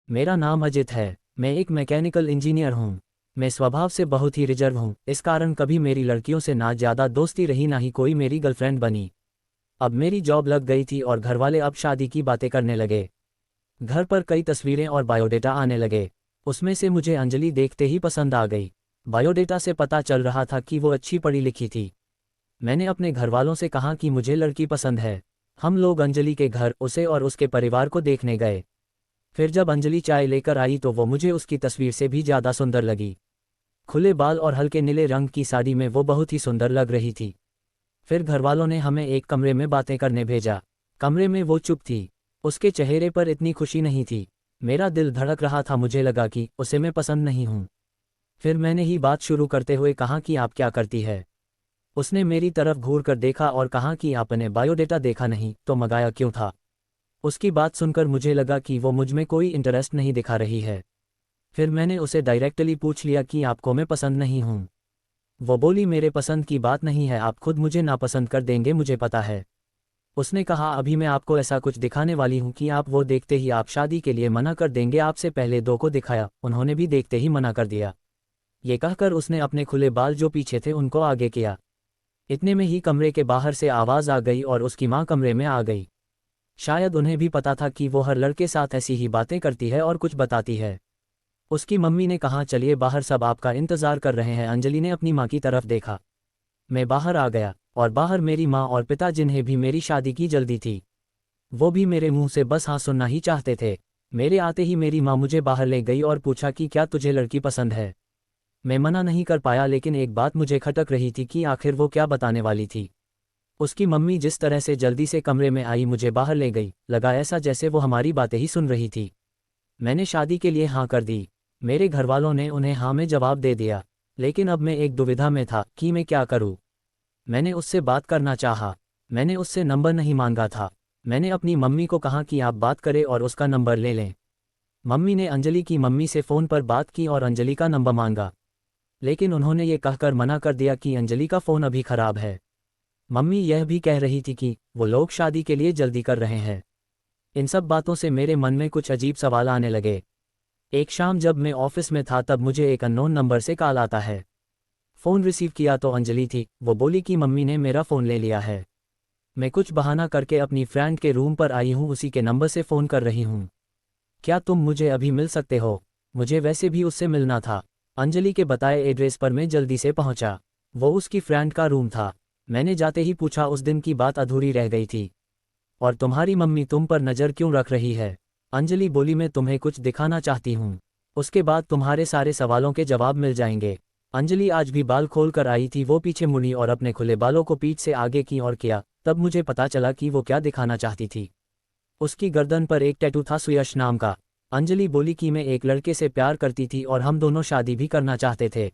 मेरा नाम अजित है। मैं एक मैकेनिकल इंजीनियर हूँ। मैं स्वभाव से बहुत ही रिजर्व हूँ, इस कारण कभी मेरी लड़कियों से ना ज़्यादा दोस्ती रही ना ही कोई मेरी गर्लफ्रेंड बनी। अब मेरी जॉब लग गई थी और घरवाले अब शादी की बातें करने लगे। घर पर कई तस्वीरें और बायोडेटा आने लगे। उसमें से मुझे अंजलि देखते ही पसंद आ गई। बायोडेटा से पता चल रहा था कि वो अच्छी पढ़ी लिखी थी। मैंने अपने घरवालों से कहा कि मुझे लड़की पसंद है। हम लोग अंजलि के घर, उसे और उसके परिवार को देखने गए। फिर जब अंजलि चाय लेकर आई तो वो मुझे उसकी तस्वीर से भी ज़्यादा सुंदर लगी। खुले बाल और हल्के नीले रंग की साड़ी में वो बहुत ही सुंदर लग रही थी। फिर घरवालों ने हमें एक कमरे में बातें करने भेजा। कमरे में वो चुप थी। उसके चेहरे पर इतनी खुशी नहीं थी। मेरा दिल धड़क रहा था, मुझे लगा कि उसे मैं पसंद नहीं हूँ। फिर मैंने ही बात शुरू करते हुए कहा कि आप क्या करती है। उसने मेरी तरफ घूर कर देखा और कहा कि आपने बायोडेटा देखा नहीं तो मंगाया क्यों था। उसकी बात सुनकर मुझे लगा कि वो मुझ में कोई इंटरेस्ट नहीं दिखा रही है। फिर मैंने उसे डायरेक्टली पूछ लिया कि आपको मैं पसंद नहीं हूँ। वो बोली, मेरे पसंद की बात नहीं है, आप खुद मुझे नापसंद कर देंगे, मुझे पता है। उसने कहा, अभी मैं आपको ऐसा कुछ दिखाने वाली हूँ कि आप वो देखते ही आप शादी के लिए मना कर देंगे। आपसे पहले दो को दिखाया, उन्होंने भी देखते ही मना कर दिया। ये कहकर उसने अपने खुले बाल जो पीछे थे उनको आगे किया। इतने में ही कमरे के बाहर से आवाज़ आ गई और उसकी माँ कमरे में आ गई। शायद उन्हें भी पता था कि वो हर लड़के साथ ऐसी ही बातें करती है और कुछ बताती है। उसकी मम्मी ने कहा, चलिए बाहर, सब आपका इंतज़ार कर रहे हैं। अंजलि ने अपनी माँ की तरफ देखा। मैं बाहर आ गया और बाहर मेरी माँ और पिता, जिन्हें भी मेरी शादी की जल्दी थी, वो भी मेरे मुंह से बस हाँ सुनना ही चाहते थे। मेरे आते ही मेरी माँ मुझे बाहर ले गई और पूछा कि क्या तुझे लड़की पसंद है। मैं मना नहीं कर पाया, लेकिन एक बात मुझे खटक रही थी कि आखिर वो क्या बताने वाली थी। उसकी मम्मी जिस तरह से जल्दी से कमरे में आई, मुझे बाहर ले गई, लगा ऐसा जैसे वो हमारी बातें ही सुन रही थी। मैंने शादी के लिए हाँ कर दी। मेरे घरवालों ने उन्हें हाँ में जवाब दे दिया। लेकिन अब मैं एक दुविधा में था कि मैं क्या करूँ। मैंने उससे बात करना चाहा। मैंने उससे नंबर नहीं मांगा था। मैंने अपनी मम्मी को कहा कि आप बात करें और उसका नंबर ले लें। मम्मी ने अंजलि की मम्मी से फ़ोन पर बात की और अंजलि का नंबर मांगा। लेकिन उन्होंने ये कहकर मना कर दिया कि अंजलि का फ़ोन अभी ख़राब है। मम्मी यह भी कह रही थी कि वो लोग शादी के लिए जल्दी कर रहे हैं। इन सब बातों से मेरे मन में कुछ अजीब सवाल आने लगे। एक शाम जब मैं ऑफिस में था तब मुझे एक अननोन नंबर से कॉल आता है। फ़ोन रिसीव किया तो अंजलि थी। वो बोली कि मम्मी ने मेरा फ़ोन ले लिया है। मैं कुछ बहाना करके अपनी फ्रेंड के रूम पर आई हूँ, उसी के नंबर से फ़ोन कर रही हूँ। क्या तुम मुझे अभी मिल सकते हो? मुझे वैसे भी उससे मिलना था। अंजलि के बताए एड्रेस पर मैं जल्दी से पहुंचा। वो उसकी फ्रेंड का रूम था। मैंने जाते ही पूछा, उस दिन की बात अधूरी रह गई थी। और तुम्हारी मम्मी तुम पर नज़र क्यों रख रही है? अंजलि बोली, मैं तुम्हें कुछ दिखाना चाहती हूँ। उसके बाद तुम्हारे सारे सवालों के जवाब मिल जाएंगे। अंजलि आज भी बाल खोल कर आई थी। वो पीछे मुड़ी और अपने खुले बालों को पीठ से आगे की ओर किया। तब मुझे पता चला कि वो क्या दिखाना चाहती थी। उसकी गर्दन पर एक टैटू था, सुयश नाम का। अंजलि बोली कि मैं एक लड़के से प्यार करती थी और हम दोनों शादी भी करना चाहते थे।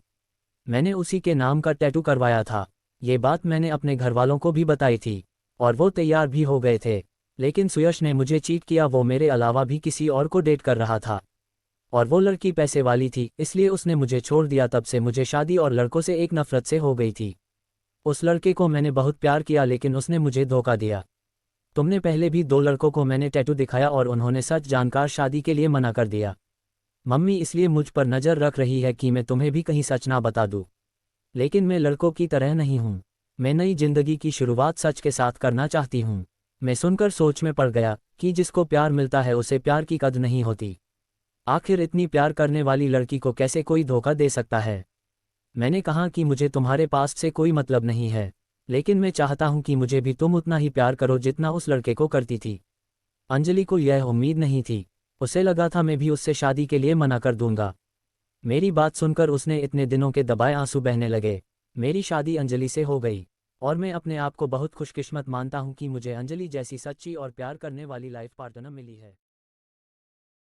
मैंने उसी के नाम का टैटू करवाया था। ये बात मैंने अपने घरवालों को भी बताई थी और वो तैयार भी हो गए थे। लेकिन सुयश ने मुझे चीट किया। वो मेरे अलावा भी किसी और को डेट कर रहा था और वो लड़की पैसे वाली थी, इसलिए उसने मुझे छोड़ दिया। तब से मुझे शादी और लड़कों से एक नफरत से हो गई थी। उस लड़के को मैंने बहुत प्यार किया, लेकिन उसने मुझे धोखा दिया। तुमने पहले भी दो लड़कों को मैंने टैटू दिखाया और उन्होंने सच जानकर शादी के लिए मना कर दिया। मम्मी इसलिए मुझ पर नज़र रख रही है कि मैं तुम्हें भी कहीं सच ना बता दूँ। लेकिन मैं लड़कों की तरह नहीं हूँ। मैं नई जिंदगी की शुरुआत सच के साथ करना चाहती हूँ। मैं सुनकर सोच में पड़ गया कि जिसको प्यार मिलता है उसे प्यार की कद्र नहीं होती। आखिर इतनी प्यार करने वाली लड़की को कैसे कोई धोखा दे सकता है? मैंने कहा कि मुझे तुम्हारे पास से कोई मतलब नहीं है, लेकिन मैं चाहता हूँ कि मुझे भी तुम उतना ही प्यार करो जितना उस लड़के को करती थी। अंजलि को यह उम्मीद नहीं थी। उसे लगा था मैं भी उससे शादी के लिए मना कर दूंगा। मेरी बात सुनकर उसने इतने दिनों के दबाए आंसू बहने लगे। मेरी शादी अंजलि से हो गई और मैं अपने आप को बहुत खुशकिस्मत मानता हूँ कि मुझे अंजलि जैसी सच्ची और प्यार करने वाली लाइफ पार्टनर मिली है।